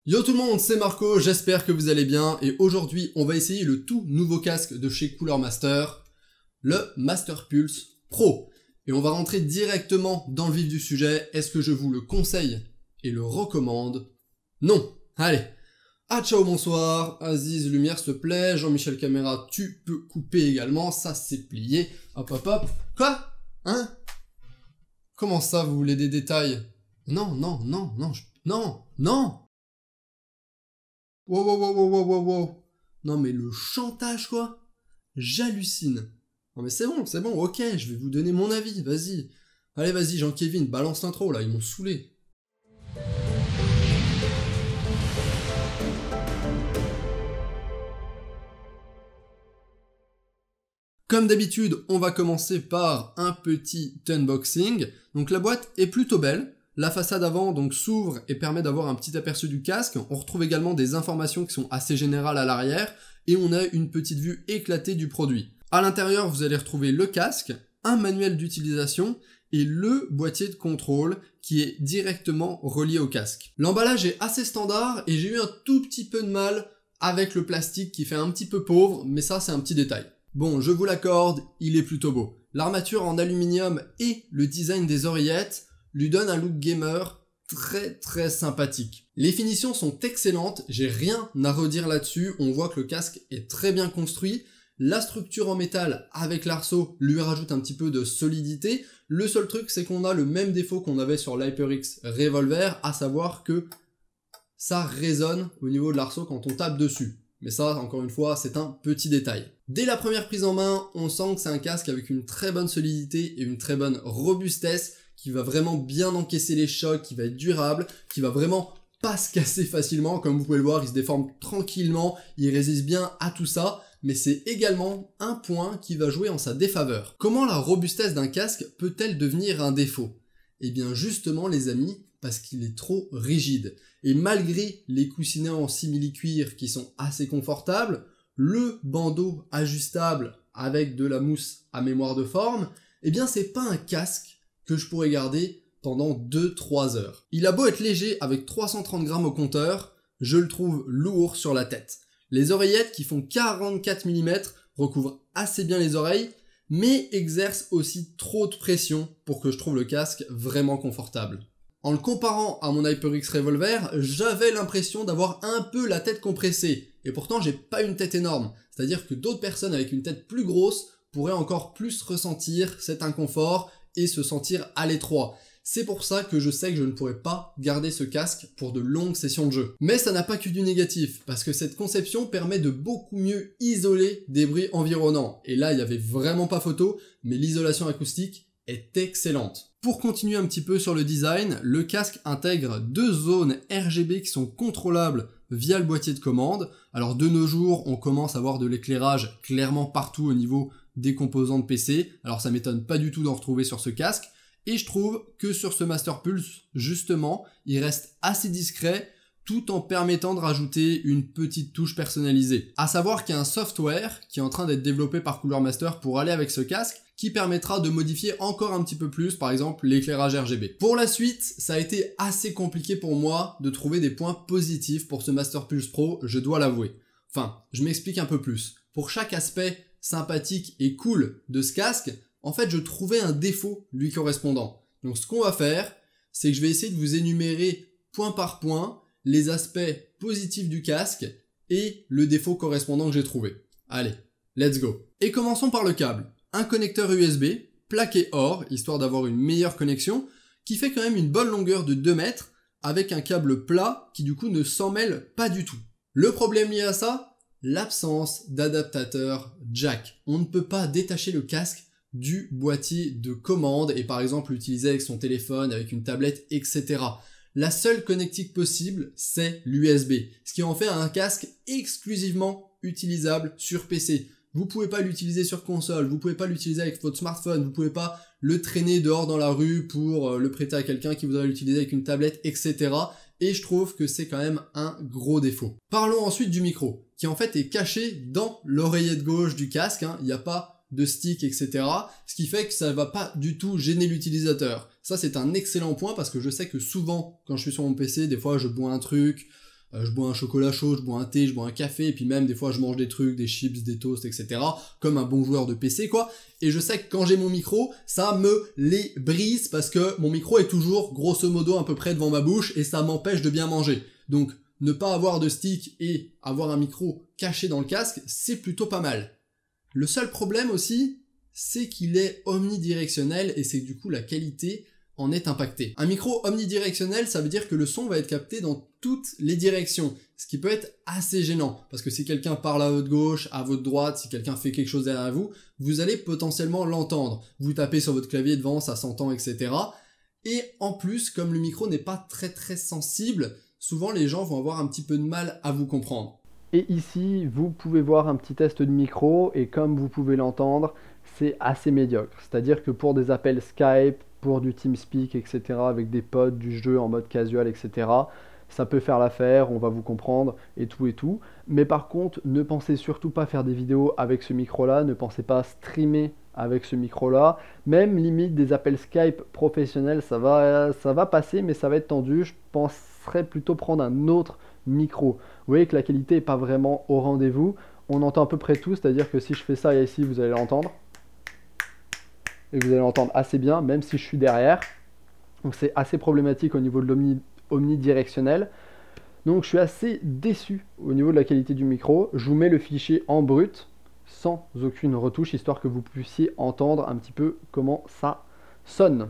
Yo tout le monde, c'est Marco, j'espère que vous allez bien et aujourd'hui on va essayer le tout nouveau casque de chez Cooler Master, le Master Pulse Pro. Et on va rentrer directement dans le vif du sujet. Est-ce que je vous le conseille et le recommande? Non. Allez. Ah ciao, bonsoir. Aziz, lumière s'il te plaît. Jean-Michel Caméra, tu peux couper également. Ça c'est plié. Hop hop hop. Quoi? Hein? Comment ça vous voulez des détails? Non. Wow. Non mais le chantage quoi. J'hallucine. Non mais c'est bon, ok, je vais vous donner mon avis, vas-y. Allez vas-y Jean-Kevin, balance l'intro là, ils m'ont saoulé. Comme d'habitude, on va commencer par un petit unboxing. Donc la boîte est plutôt belle. La façade avant donc s'ouvre et permet d'avoir un petit aperçu du casque. On retrouve également des informations qui sont assez générales à l'arrière et on a une petite vue éclatée du produit. À l'intérieur, vous allez retrouver le casque, un manuel d'utilisation et le boîtier de contrôle qui est directement relié au casque. L'emballage est assez standard et j'ai eu un tout petit peu de mal avec le plastique qui fait un petit peu pauvre, mais ça c'est un petit détail. Bon, je vous l'accorde, il est plutôt beau. L'armature en aluminium et le design des oreillettes lui donne un look gamer très sympathique. Les finitions sont excellentes, j'ai rien à redire là-dessus, on voit que le casque est très bien construit. La structure en métal avec l'arceau lui rajoute un petit peu de solidité. Le seul truc c'est qu'on a le même défaut qu'on avait sur l'HyperX Revolver, à savoir que ça résonne au niveau de l'arceau quand on tape dessus. Mais ça, encore une fois, c'est un petit détail. Dès la première prise en main, on sent que c'est un casque avec une très bonne solidité et une très bonne robustesse, qui va vraiment bien encaisser les chocs, qui va être durable, qui va vraiment pas se casser facilement. Comme vous pouvez le voir, il se déforme tranquillement, il résiste bien à tout ça, mais c'est également un point qui va jouer en sa défaveur. Comment la robustesse d'un casque peut-elle devenir un défaut? Eh bien justement les amis, parce qu'il est trop rigide. Et malgré les coussinets en simili-cuir qui sont assez confortables, le bandeau ajustable avec de la mousse à mémoire de forme, eh bien c'est pas un casque que je pourrais garder pendant 2-3 heures. Il a beau être léger avec 330 grammes au compteur, je le trouve lourd sur la tête. Les oreillettes qui font 44 mm recouvrent assez bien les oreilles, mais exercent aussi trop de pression pour que je trouve le casque vraiment confortable. En le comparant à mon HyperX Revolver, j'avais l'impression d'avoir un peu la tête compressée, et pourtant j'ai pas une tête énorme, c'est-à-dire que d'autres personnes avec une tête plus grosse pourraient encore plus ressentir cet inconfort et se sentir à l'étroit. C'est pour ça que je sais que je ne pourrais pas garder ce casque pour de longues sessions de jeu. Mais ça n'a pas que du négatif, parce que cette conception permet de beaucoup mieux isoler des bruits environnants. Et là, il n'y avait vraiment pas photo, mais l'isolation acoustique est excellente. Pour continuer un petit peu sur le design, le casque intègre 2 zones RGB qui sont contrôlables via le boîtier de commande. Alors de nos jours, on commence à avoir de l'éclairage clairement partout au niveau des composants de PC. Alors ça m'étonne pas du tout d'en retrouver sur ce casque. Et je trouve que sur ce Master Pulse, justement, il reste assez discret tout en permettant de rajouter une petite touche personnalisée. À savoir qu'il y a un software qui est en train d'être développé par Cooler Master pour aller avec ce casque, qui permettra de modifier encore un petit peu plus, par exemple, l'éclairage RGB. Pour la suite, ça a été assez compliqué pour moi de trouver des points positifs pour ce Master Pulse Pro, je dois l'avouer. Enfin, je m'explique un peu plus. Pour chaque aspect sympathique et cool de ce casque, en fait, je trouvais un défaut lui correspondant. Donc ce qu'on va faire, c'est que je vais essayer de vous énumérer point par point les aspects positifs du casque et le défaut correspondant que j'ai trouvé. Allez, let's go. Et commençons par le câble. Un connecteur USB, plaqué or, histoire d'avoir une meilleure connexion, qui fait quand même une bonne longueur de 2 mètres, avec un câble plat qui du coup ne s'en mêle pas du tout. Le problème lié à ça, l'absence d'adaptateur jack. On ne peut pas détacher le casque du boîtier de commande et par exemple l'utiliser avec son téléphone, avec une tablette, etc. La seule connectique possible, c'est l'USB, ce qui en fait un casque exclusivement utilisable sur PC. Vous pouvez pas l'utiliser sur console, vous pouvez pas l'utiliser avec votre smartphone, vous pouvez pas le traîner dehors dans la rue pour le prêter à quelqu'un qui voudrait l'utiliser avec une tablette, etc. Et je trouve que c'est quand même un gros défaut. Parlons ensuite du micro, qui en fait est caché dans l'oreillette gauche du casque, hein. Il n'y a pas de stick, etc. Ce qui fait que ça va pas du tout gêner l'utilisateur. Ça, c'est un excellent point parce que je sais que souvent, quand je suis sur mon PC, des fois, je bois un truc, Je bois un chocolat chaud, je bois un thé, je bois un café, et puis même des fois je mange des trucs, des chips, des toasts, etc. Comme un bon joueur de PC, quoi. Et je sais que quand j'ai mon micro, ça me les brise parce que mon micro est toujours grosso modo à peu près devant ma bouche et ça m'empêche de bien manger. Donc ne pas avoir de stick et avoir un micro caché dans le casque, c'est plutôt pas mal. Le seul problème aussi, c'est qu'il est omnidirectionnel et c'est que du coup la qualité en est impactée. Un micro omnidirectionnel, ça veut dire que le son va être capté dans toutes les directions, ce qui peut être assez gênant, parce que si quelqu'un parle à votre gauche, à votre droite, si quelqu'un fait quelque chose derrière vous, vous allez potentiellement l'entendre. Vous tapez sur votre clavier devant, ça s'entend, etc. Et en plus, comme le micro n'est pas très sensible, souvent les gens vont avoir un petit peu de mal à vous comprendre. Et ici, vous pouvez voir un petit test de micro, et comme vous pouvez l'entendre, c'est assez médiocre. C'est-à-dire que pour des appels Skype, pour du TeamSpeak, etc., avec des potes, du jeu en mode casual, etc., ça peut faire l'affaire, on va vous comprendre, et tout. Mais par contre, ne pensez surtout pas faire des vidéos avec ce micro-là, ne pensez pas streamer avec ce micro-là. Même limite des appels Skype professionnels, ça va passer, mais ça va être tendu. Je penserais plutôt prendre un autre micro. Vous voyez que la qualité n'est pas vraiment au rendez-vous. On entend à peu près tout, c'est-à-dire que si je fais ça ici, vous allez l'entendre. Et vous allez l'entendre assez bien, même si je suis derrière. Donc c'est assez problématique au niveau de l'omnidirectionnel. Donc je suis assez déçu au niveau de la qualité du micro. Je vous mets le fichier en brut, sans aucune retouche, histoire que vous puissiez entendre un petit peu comment ça sonne.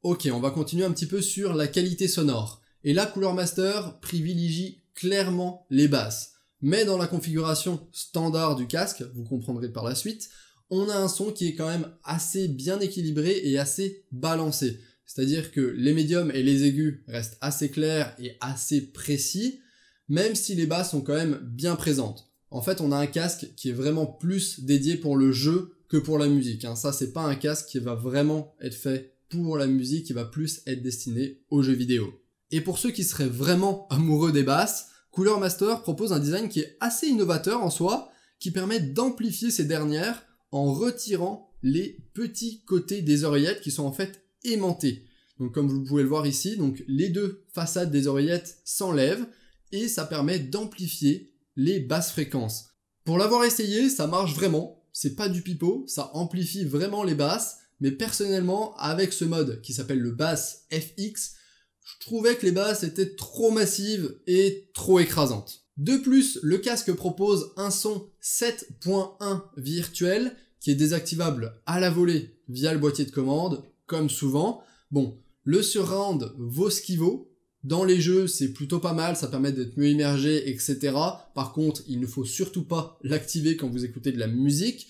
Ok, on va continuer un petit peu sur la qualité sonore. Et là, Cooler Master privilégie clairement les basses. Mais dans la configuration standard du casque, vous comprendrez par la suite, on a un son qui est quand même assez bien équilibré et assez balancé. C'est-à-dire que les médiums et les aigus restent assez clairs et assez précis, même si les basses sont quand même bien présentes. En fait, on a un casque qui est vraiment plus dédié pour le jeu que pour la musique. Ça, c'est pas un casque qui va vraiment être fait pour la musique, qui va plus être destiné aux jeux vidéo. Et pour ceux qui seraient vraiment amoureux des basses, Cooler Master propose un design qui est assez innovateur en soi, qui permet d'amplifier ces dernières en retirant les petits côtés des oreillettes qui sont en fait aimantés. Donc comme vous pouvez le voir ici, donc les deux façades des oreillettes s'enlèvent et ça permet d'amplifier les basses fréquences. Pour l'avoir essayé, ça marche vraiment, c'est pas du pipeau, ça amplifie vraiment les basses, mais personnellement, avec ce mode qui s'appelle le Bass FX, je trouvais que les basses étaient trop massives et trop écrasantes. De plus, le casque propose un son 7.1 virtuel qui est désactivable à la volée via le boîtier de commande, comme souvent. Bon, le surround vaut ce qu'il vaut. Dans les jeux, c'est plutôt pas mal, ça permet d'être mieux immergé, etc. Par contre, il ne faut surtout pas l'activer quand vous écoutez de la musique.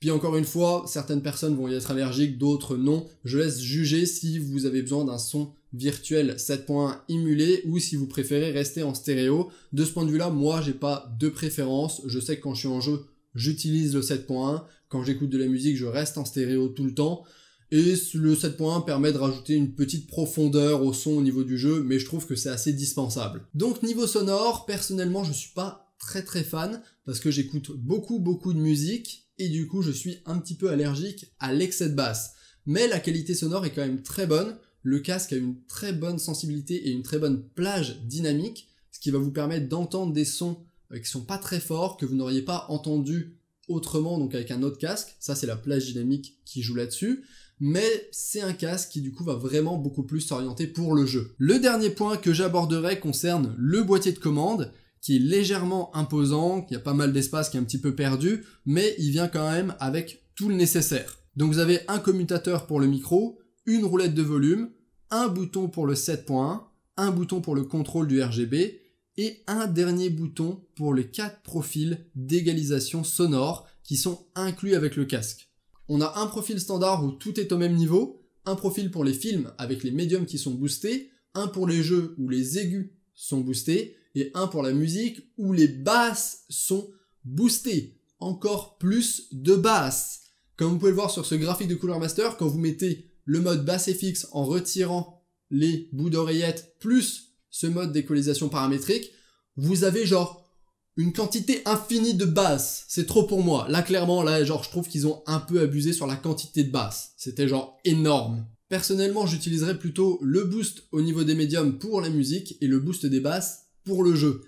Puis encore une fois, certaines personnes vont y être allergiques, d'autres non. Je laisse juger si vous avez besoin d'un son virtuel 7.1 émulé ou si vous préférez rester en stéréo. De ce point de vue-là, moi, j'ai pas de préférence. Je sais que quand je suis en jeu, j'utilise le 7.1. Quand j'écoute de la musique, je reste en stéréo tout le temps. Et le 7.1 permet de rajouter une petite profondeur au son au niveau du jeu, mais je trouve que c'est assez dispensable. Donc niveau sonore, personnellement, je suis pas très fan, parce que j'écoute beaucoup de musique, et du coup je suis un petit peu allergique à l'excès de basse. Mais la qualité sonore est quand même très bonne, le casque a une très bonne sensibilité et une très bonne plage dynamique, ce qui va vous permettre d'entendre des sons qui sont pas très forts, que vous n'auriez pas entendu autrement, donc avec un autre casque. Ça c'est la plage dynamique qui joue là-dessus. Mais c'est un casque qui du coup va vraiment beaucoup plus s'orienter pour le jeu. Le dernier point que j'aborderai concerne le boîtier de commande, qui est légèrement imposant, qui a pas mal d'espace, qui est un petit peu perdu, mais il vient quand même avec tout le nécessaire. Donc vous avez un commutateur pour le micro, une roulette de volume, un bouton pour le 7.1, un bouton pour le contrôle du RGB, et un dernier bouton pour les 4 profils d'égalisation sonore qui sont inclus avec le casque. On a un profil standard où tout est au même niveau, un profil pour les films avec les médiums qui sont boostés, un pour les jeux où les aigus sont boostés, et un pour la musique où les basses sont boostées. Encore plus de basses. Comme vous pouvez le voir sur ce graphique de Cooler Master, quand vous mettez le mode Bass FX en retirant les bouts d'oreillettes plus ce mode d'équalisation paramétrique, vous avez genre une quantité infinie de basses. C'est trop pour moi. Là, clairement, je trouve qu'ils ont un peu abusé sur la quantité de basses. C'était genre énorme. Personnellement, j'utiliserais plutôt le boost au niveau des médiums pour la musique et le boost des basses pour le jeu.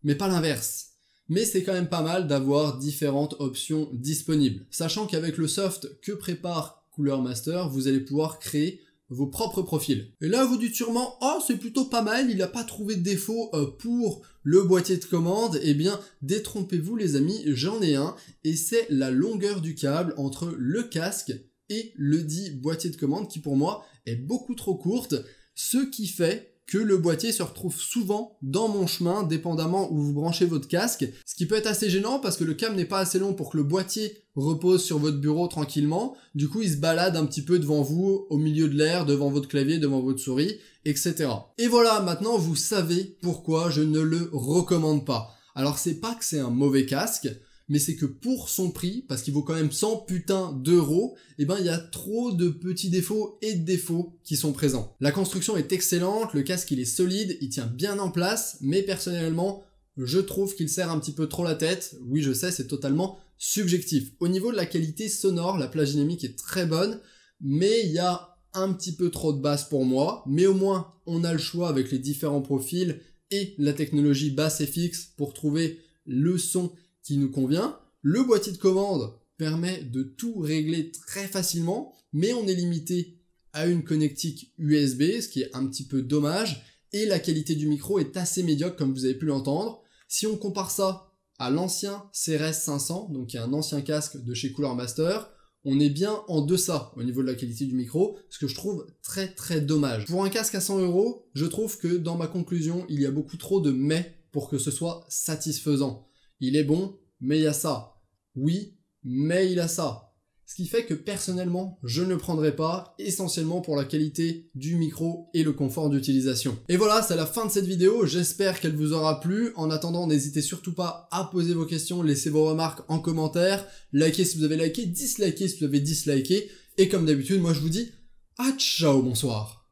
mais pas l'inverse. Mais c'est quand même pas mal d'avoir différentes options disponibles, sachant qu'avec le soft que prépare Cooler Master, vous allez pouvoir créer vos propres profils. Et là, vous dites sûrement, oh, c'est plutôt pas mal, il n'a pas trouvé de défaut pour le boîtier de commande. Eh bien, détrompez-vous les amis, j'en ai un, et c'est la longueur du câble entre le casque et le dit boîtier de commande qui pour moi est beaucoup trop courte, ce qui fait que le boîtier se retrouve souvent dans mon chemin, dépendamment où vous branchez votre casque, ce qui peut être assez gênant parce que le câble n'est pas assez long pour que le boîtier repose sur votre bureau tranquillement, du coup il se balade un petit peu devant vous, au milieu de l'air, devant votre clavier, devant votre souris, etc. Et voilà, maintenant vous savez pourquoi je ne le recommande pas. Alors c'est pas que c'est un mauvais casque, mais c'est que pour son prix, parce qu'il vaut quand même 100 putains d'euros, eh ben il y a trop de petits défauts et de défauts qui sont présents. La construction est excellente, le casque il est solide, il tient bien en place, mais personnellement, je trouve qu'il serre un petit peu trop la tête. Oui, je sais, c'est totalement subjectif. Au niveau de la qualité sonore, la plage dynamique est très bonne, mais il y a un petit peu trop de basse pour moi, mais au moins on a le choix avec les différents profils et la technologie basse FX pour trouver le son qui nous convient. Le boîtier de commande permet de tout régler très facilement, mais on est limité à une connectique USB, ce qui est un petit peu dommage, et la qualité du micro est assez médiocre comme vous avez pu l'entendre. Si on compare ça à l'ancien CRS 500, donc qui est un ancien casque de chez Cooler Master, on est bien en deçà au niveau de la qualité du micro, ce que je trouve très très dommage. Pour un casque à 100 €, je trouve que dans ma conclusion, il y a beaucoup trop de mais pour que ce soit satisfaisant. Il est bon, mais il y a ça. Oui, mais il a ça. Ce qui fait que personnellement, je ne le prendrai pas, essentiellement pour la qualité du micro et le confort d'utilisation. Et voilà, c'est la fin de cette vidéo, j'espère qu'elle vous aura plu. En attendant, n'hésitez surtout pas à poser vos questions, laissez vos remarques en commentaire, likez si vous avez liké, dislikez si vous avez disliké, et comme d'habitude, moi je vous dis, à ciao, bonsoir.